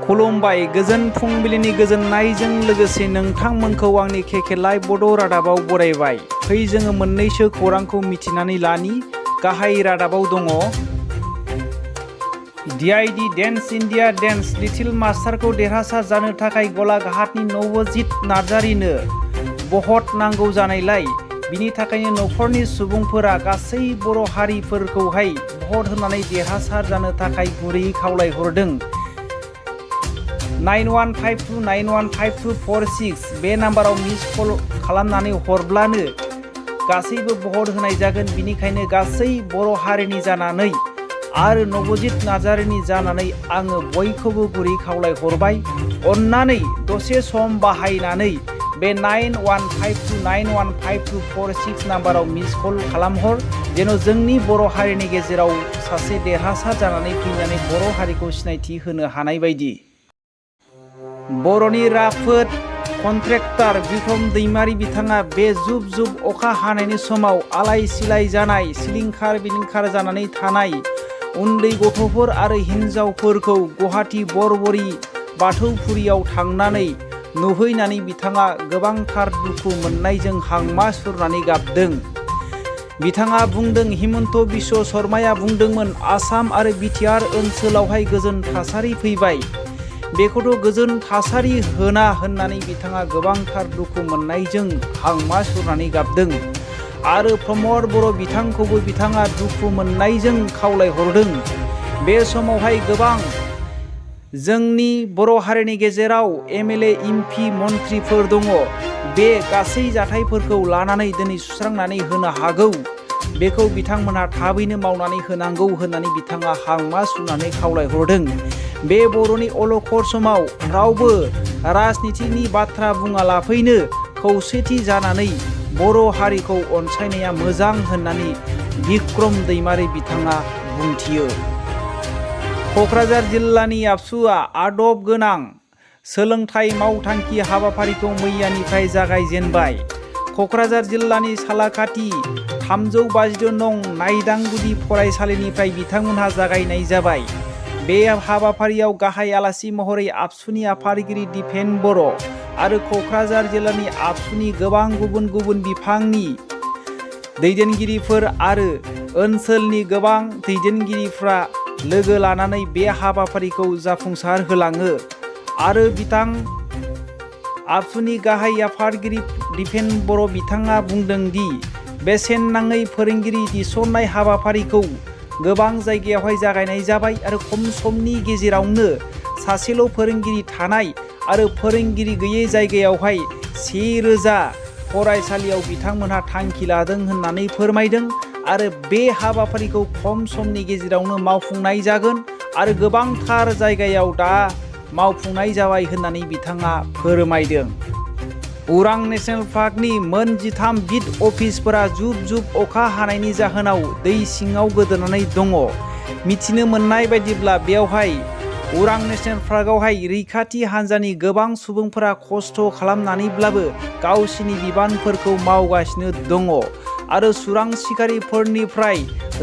खुलुमबाय गोजोन फुंबिलिनि गोजोननायजों लोगोसे नोंथांमोनखौ आंनि केकेलाइभ बड' रादाबाव बरायबाय। फै जोङो मोननैसो खौरांखौ मिथिनानै लानि। गाहाय रादाबाव दङ DID dance India dance little मास्टारखौ देरहासार जानो थाखाय गलाघाटनि नबजित नार्जारिनो भट नांगौ जानायलाय बिनि थाखायनो नखरनि सुबुंफोरा गासै बर' हारिफोरखौहाय भट होनानै देरहासार जानो थाखाय गुरैयै खावलायहरदों। 9152915246 बे नाम्बाराव मिस कल खालामनानै हरब्लानो गासैबो भट होनाय जागोन। बिनिखायनो गासै बर' हारिनि जानानै आरो नबजित नार्जारिनि जानानै आङो बयखौबो गुरै खावलायहरबाय। अन्नानै दसे सम बाहायनानै बे 9152915246 नाम्बाराव मिस कल खालामहर जेन' जोंनि बर' हारिनि गेजेराव सासे देरहासार जानानै फैनानै बर' हारिखौ सिनायथि होनो हानाय बायदि। बर'नि राफोद कन्ट्रेक्टर बिक्रम दैमारि बिथाङा बे जुब जुब अखा हानायनि समाव आलाय सिलाय जानाय सिलिंखार बिलिंखार जानानै थानाय उन्दै गथ'फोर आरो हिन्जावफोरखौ गुवाहाटी बरबरि बाथौफुरियाव थांनानै नुहैनानै बिथाङा गोबांथार दुखु मोननायजों हांमा सुरनानै गाबदों। बिथाङा बुंदों, हिमन्त बिश्व शर्माया बुंदोंमोन आसाम आरो बिटिआर ओनसोलावहाय गोजोन थासारि फैबाय। बेखौथ' गोजोन थासारि होना होननानै बिथाङा गोबांथार दुखु मोननायजों हांमा सुरनानै गाबदों। आरो प्रमद बर' बिथांखौबो बिथाङा दुखु मोननायजों खावलायहरदों। बे समावहाय गोबां जोंनि बर' हारिनि गेजेराव एमएलए एमपि मन्थ्रिफोर दङ। बे गासै जाथायफोरखौ लानानै दिनै सुस्रांनानै होनो हागौ। बेखौ बिथांमोनहा थाबैनो मावनानै होनांगौ होननानै बिथाङा हांमा सुरनानै खावलायहरदों। बे बर'नि अलखद समाव रावबो राजनितिनि बाथ्रा बुङालाफैनो खौसेथि जानानै बर' हारिखौ अनसायनाया मोजां होननानै बिक्रम दैमारि बिथाङा बुंथियो। क'क्राझार जिल्लानि आबसुआ आदब गोनां सोलोंथाइ मावथांखि हाबाफारिखौ मैयानिफ्राय जागायजेनबाय। क'क्राझार जिल्लानि सालाकाथि 352 नं नायदांगुदि फरायसालिनिफ्राय बिथांमोनहा जागायनाय जाबाय। बे हाबाफारियाव गाहाय आलासि महरै आबसुनि आफादगिरि दिपेन बर' आरो क'क्राझार जिल्लानि आबसुनि गोबां गुबुन गुबुन बिफाननि दैदेनगिरिफोर आरो ओनसोलनि गोबां दैदेनगिरिफ्रा लोगो लानानै बे हाबाफारिखौ जाफुंसार होलाङो। आरो बिथां आबसुनि गाहाय आफादगिरि दिपेन बर' बिथाङा बुंदों दि बेसेन नाङै फोरोंगिरि थिसननाय हाबाफारिखौ गोबां जायगायावहाय जागायनाय जाबाय आरो खम समनि गेजेरावनो सासेल' फोरोंगिरि थानाय आरो फोरोंगिरि गैयै जायगायावहाय 1000 फरायसालियाव बिथांमोनहा थांखि लादों होननानै फोरमायदों। आरो बे हाबाफारिखौ खम समनि गेजेरावनो मावफुंनाय जागोन आरो गोबांथार जायगायाव दा मावफुंनाय जाबाय होननानै बिथाङा फोरमायदों। उरां नेसनेल पार्कनि मोन 13 बिट अफिसफोरा जुब जुब अखा हानायनि जाहोनाव दै सिङाव गोदोनानै दङ। मिथिनो मोननाय बायदिब्ला बेवहाय उरां नेसनेल पार्कआवहाय रैखाथि हान्जानि गोबां सुबुंफोरा खस्थ' खालामनानैब्लाबो गावसिनि बिबानफोरखौ मावगासिनो दङ आरो सुरां सिखारिफोरनिफ्राय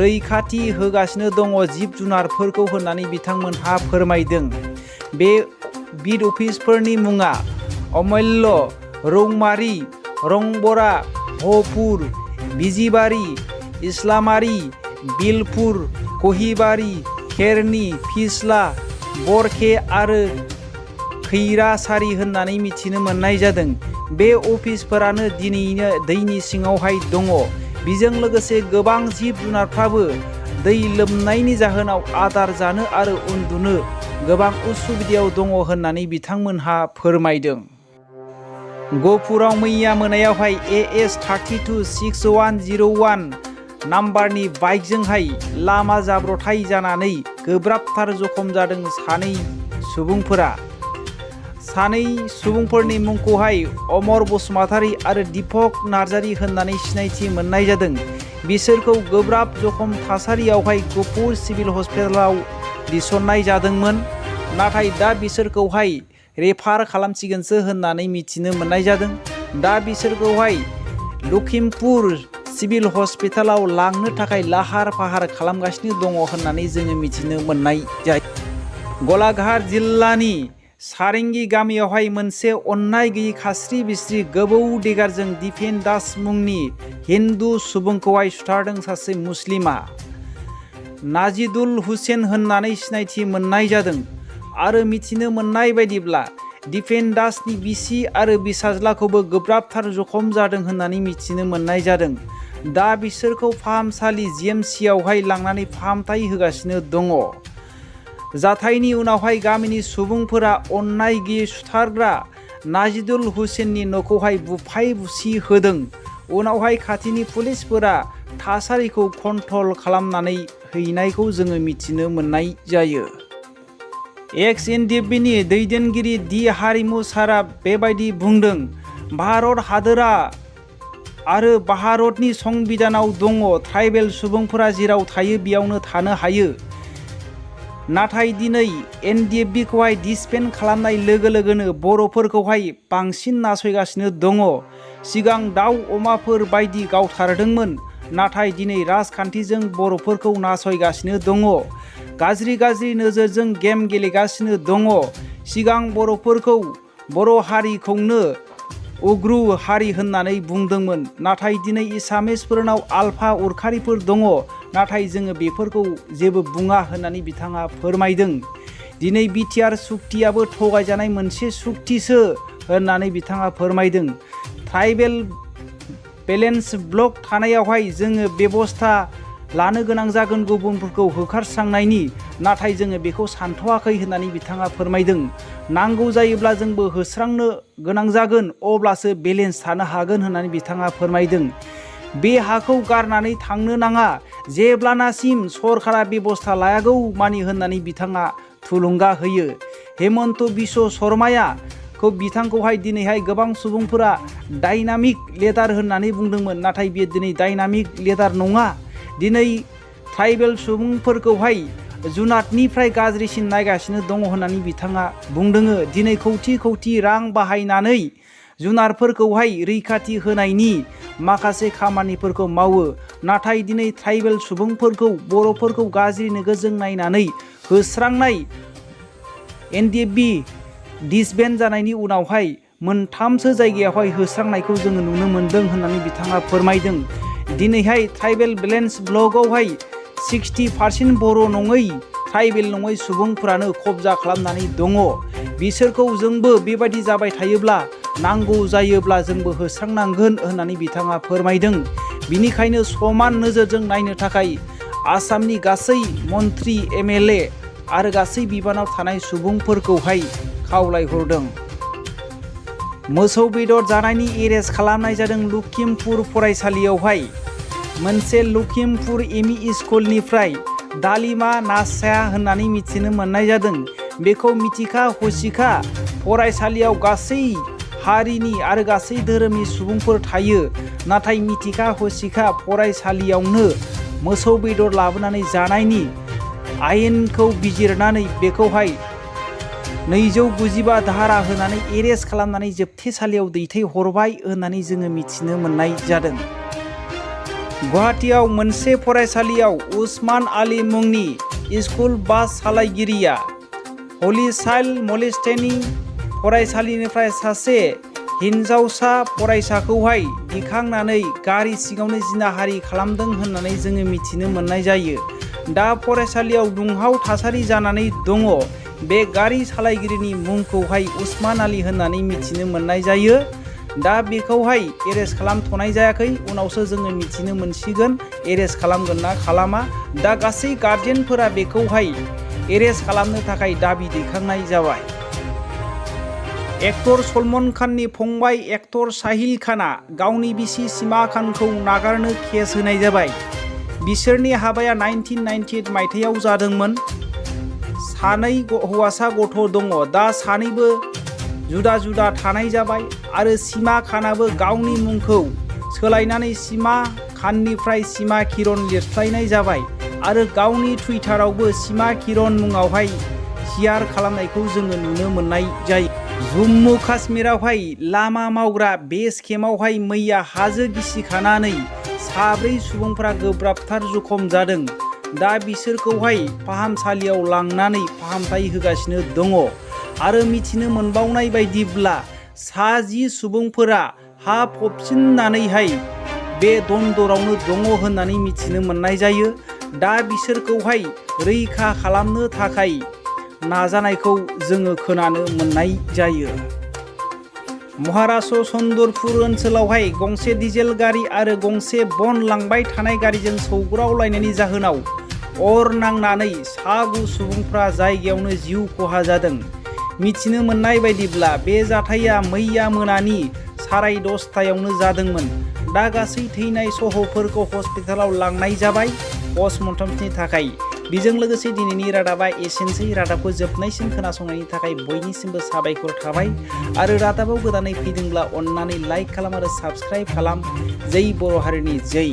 रैखाथि होगासिनो दङ जिब जुनारफोरखौ होननानै बिथांमोनहा फोरमायदों। बे बिट अफिसफोरनि मुङा अमल्य, रौमारि, रंबरा, हपुर, बिजिबारि, इस्लामारि, बिलपुर, कहिबारि, खेरनि, फिस्ला, बरखे आरो खैरासारि होननानै मिथिनो मोननाय जादों। बे अफिसफोरानो दिनैनो दैनि सिङावहाय दङ। बेजों लोगोसे गोबां जिब जुनारफ्राबो दै लोमनायनि जाहोनाव आदार जानो आरो उन्दुनो गोबां उसुबिदायाव दङ होननानै बिथांमोनहा फोरमायदों। गहपुराव मैया मोनायावहाय AS 326101 नाम्बारनि बाइकजोंहाय लामा जाब्रथाय जानानै गोब्राबथार जखम जादों सानै सुबुंफोरा। सानै सुबुंफोरनि मुंखौहाय अमर बसुमतारी आरो दीपक नार्जारी होननानै सिनायथि मोननाय जादों। बिसोरखौ गोब्राब जखम थासारियावहाय गहपुर सिभिल हस्पिटालाव थिसननाय जादोंमोन। नाथाय दा बिसोरखौहाय रेफार खालामसिगोनसो होननानै मिथिनो मोननाय जादों। दा बिसोरखौहाय लखिमपुर सिभिल हस्पिटालाव लांनो थाखाय लाहार फाहार खालामगासिनो दङ होननानै जोङो मिथिनो मोननाय जायो। गलाघाट जिल्लानि सारेंगी गामियावहाय मोनसे अन्नाय गैयै खास्रि बिस्रि गोबौ देगारजों दिपेन दास मुंनि हिन्दु सुबुंखौहाय सुथारदों सासे मुस्लिमा। नाजिदुल हुसेन होननानै सिनायथि मोननाय जादों आरो मिथिनो मोननाय बायदिब्ला दिपेन दासनि बिसि आरो पिसाज्लाखौबो गोब्राबथार जखम जादों होननानै मिथिनो मोननाय जादों। दा बिसोरखौ फाहामसालि GMCआवहाय लांनानै फाहामथाय होगासिनो दङ। जाथायनि उनावहाय गामिनि सुबुंफोरा अन्नाय गैयै सुथारग्रा नाजिदुल हुसेननि न'खौहाय बुफाय बुसि होदों। उनावहाय खाथिनि पुलिसफोरा थासारिखौ कन्ट्रल खालामनानै हैनायखौ जोङो मिथिनो मोननाय जायो। XNDPनि दैदेनगिरि हारिमु सारा बेबायदि बुंदों, भारत हादोरा आरो भारतनि संबिधानाव दङ ट्राइबेल सुबुंफोरा जेराव थायो बेयावनो थानो हायो। नाथाय दिनै NDPखौहाय डिसपेन्ड खालामनाय लोगो लोगोनो बर'फोरखौहाय बांसिन नासयगासिनो दङ। सिगां दाउ अमाफोर बायदि गावथारदोंमोन, नाथाय दिनै राजखान्थिजों बर'फोरखौ नासयगासिनो दङ। गाज्रि गाज्रि नोजोरजों गेम गेलेगासिनो दङ। सिगां बर'फोरखौ बर' हारिखौनो उग्रु हारि होननानै बुंदोंमोन, नाथाय दिनै एसामिसफोरनाव आलफा उरखारिफोर दङ, नाथाय जोङो बेफोरखौ जेबो बुङा होननानै बिथाङा फोरमायदों। दिनै बिटिआर सुक्तियाबो थगायजानाय मोनसे सुक्तिसो होननानै बिथाङा फोरमायदों। ट्राइबेल बेलेन्स ब्लक थानायावहाय जोङो बेबस्था लानो गोनां जागोन गुबुनफोरखौ होखारस्रांनायनि, नाथाय जोङो बेखौ सानथ'वाखै होननानै बिथाङा फोरमायदों। नांगौ जायोब्ला जोंबो होस्रांनो गोनां जागोन, अब्लासो बेलेन्स थानो हागोन होननानै बिथाङा फोरमायदों। बे हाखौ गारनानै थांनो नाङा जेब्लानासिम सरकारा बेबस्था लायागौ मानि होननानै बिथाङा थुलुंगा होयो। हेमन्त बिश्व शर्माया बिथांखौहाय दिनैहाय गोबां सुबुंफोरा डाइनामिक लिडार होननानै बुंदोंमोन, नाथाय बियो दिनै डाइनामिक लिडार नङा। दिनै ट्राइबेल सुबुंफोरखौहाय जुनादनिफ्राय गाज्रिसिन नायगासिनो दङ होननानै बिथाङा बुंदों। दिनै खौथि खौथि रां बाहायनानै जुनारफोरखौहाय रैखाथि होनायनि माखासे खामानिफोरखौ मावो, नाथाय दिनै ट्राइबेल सुबुंफोरखौ बर'फोरखौ गाज्रि नोजोरजों नायनानै होस्रांनाय NDP डिसबेन्ड जानायनि उनावहाय मोनथामसो जायगायावहाय होस्रांनायखौ जोङो नुनो मोनदों होननानै बिथाङा फोरमायदों। दिनैहाय ट्राइबेल बेलेन्स ब्लकआवहाय 60% बर' नङै ट्राइबेल नङै सुबुंफोरानो कब्जा खालामनानै दङ। बिसोरखौ जोंबो बेबायदि जाबाय थायोब्ला नांगौ जायोब्ला जोंबो होस्रांनांगोन होननानै बिथाङा फोरमायदों। बिनिखायनो समान नोजोरजों नायनो थाखाय आसामनि गासै मन्त्रि MLA आरो गासै बिबानाव थानाय सुबुंफोरखौहाय खावलायहरदों। मोसौ बेदर जानायनि एरेस्ट खालामनाय जादों लखिमपुर फरायसालियावहाय। मोनसे लखिमपुर एमइ स्कुलनिफ्राय दालिमा नासाया होननानै मिथिनो मोननाय जादों। बेखौ मिथिखा हसिखा फरायसालियाव गासै हारिनि आरो गासै धोरोमनि सुबुंफोर थायो, नाथाय मिथिखा हसिखा फरायसालियावनो मोसौ बेदर लाबोनानै जानायनि आयेनखौ बिजिरनानै बेखौहाय 295 धारा होनानै एरेस्ट खालामनानै जोबथेसालियाव दैथायहरबाय होननानै जोङो मिथिनो मोननाय जादों। गुवाहाटीआव मोनसे फरायसालियाव उस्मान आली मुंनि स्कुल बास सालायगिरिया हलि चाइल्ड मलेस्टेनि फरायसालिनिफ्राय सासे हिनजावसा फरायसाखौहाय दिखांनानै गारि सिङावनो जिनाहारि खालामदों होननानै जोङो मिथिनो मोननाय जायो। दा फरायसालियाव दुंहाव थासारि जानानै दङ। बे गारि सालायगिरिनि मुंखौहाय उस्मान आली होननानै मिथिनो मोननाय जायो। दा बेखौहाय एरेस्ट खालामथ'नाय जायाखै, उनावसो जोङो मिथिनो मोनसिगोन एरेस्ट खालामगोन ना खालामा। दा गासै गार्जेनफोरा बेखौहाय एरेस्ट खालामनो थाखाय दाबि दैखांनाय जाबाय। एक्टर सलमान खाननि फंबाय एक्टर साहिल खाना गावनि बिसि सीमा खानखौ नागारनो केस होनाय जाबाय। बिसोरनि हाबाया 1998 मायथाइयाव जादोंमोन। सानै हौवासा गथ' दङ। दा सानैबो जुदा जुदा थानाय जाबाय आरो सीमा खानाबो गावनि मुंखौ सोलायनानै सीमा खाननिफ्राय सीमा किरण लिरस्लायनाय जाबाय आरो गावनि टुइटारावबो सीमा किरण मुङावहाय शेयार खालामनायखौ जोङो नुनो मोननाय जायो। जम्मु काश्मीरावहाय लामा मावग्रा बेस केम्पआवहाय मैया हाजो गिसिखानानै 4 सुबुंफोरा गोब्राबथार जखम जादों। दा बिसोरखौहाय फाहामसालियाव लांनानै फाहामथाय होगासिनो दङ। आरो मिथिनो मोनबावनाय बायदिब्ला 10 सुबुंफोरा हा फबसिननानैहाय बे दन्दरावनो दङ होननानै मिथिनो मोननाय जायो। दा बिसोरखौहाय रैखा खालामनो थाखाय नाजानायखौ जोङो खोनानो मोननाय जायो। महाराष्ट्र चन्द्रपुर ओनसोलावहाय गंसे डिजेल गारि आरो गंसे बन लांबाय थानाय गारिजों सौग्रावलायनायनि जाहोनाव अर नांनानै 9 सुबुंफ्रा जायगायावनो जिउ खहा जादों। मिथिनो मोननाय बायदिब्ला बे जाथाया मैया मोनानि 10:30टायावनो जादोंमोन। दा गासै थैनाय सहफोरखौ हस्पिटालाव लांनाय जाबाय पस्टमर्टमनि थाखाय। बेजों लोगोसे दिनैनि रादाबा एसेनोसै। रादाबखौ जोबनायसिम खोनासंनायनि थाखाय बयनिसिमबो साबायखर थाबाय। आरो रादाबाव गोदानै फैदोंब्ला अन्नानै लाइक खालाम आरो साबस्क्राइब खालाम। जै बर' हारिनि जै।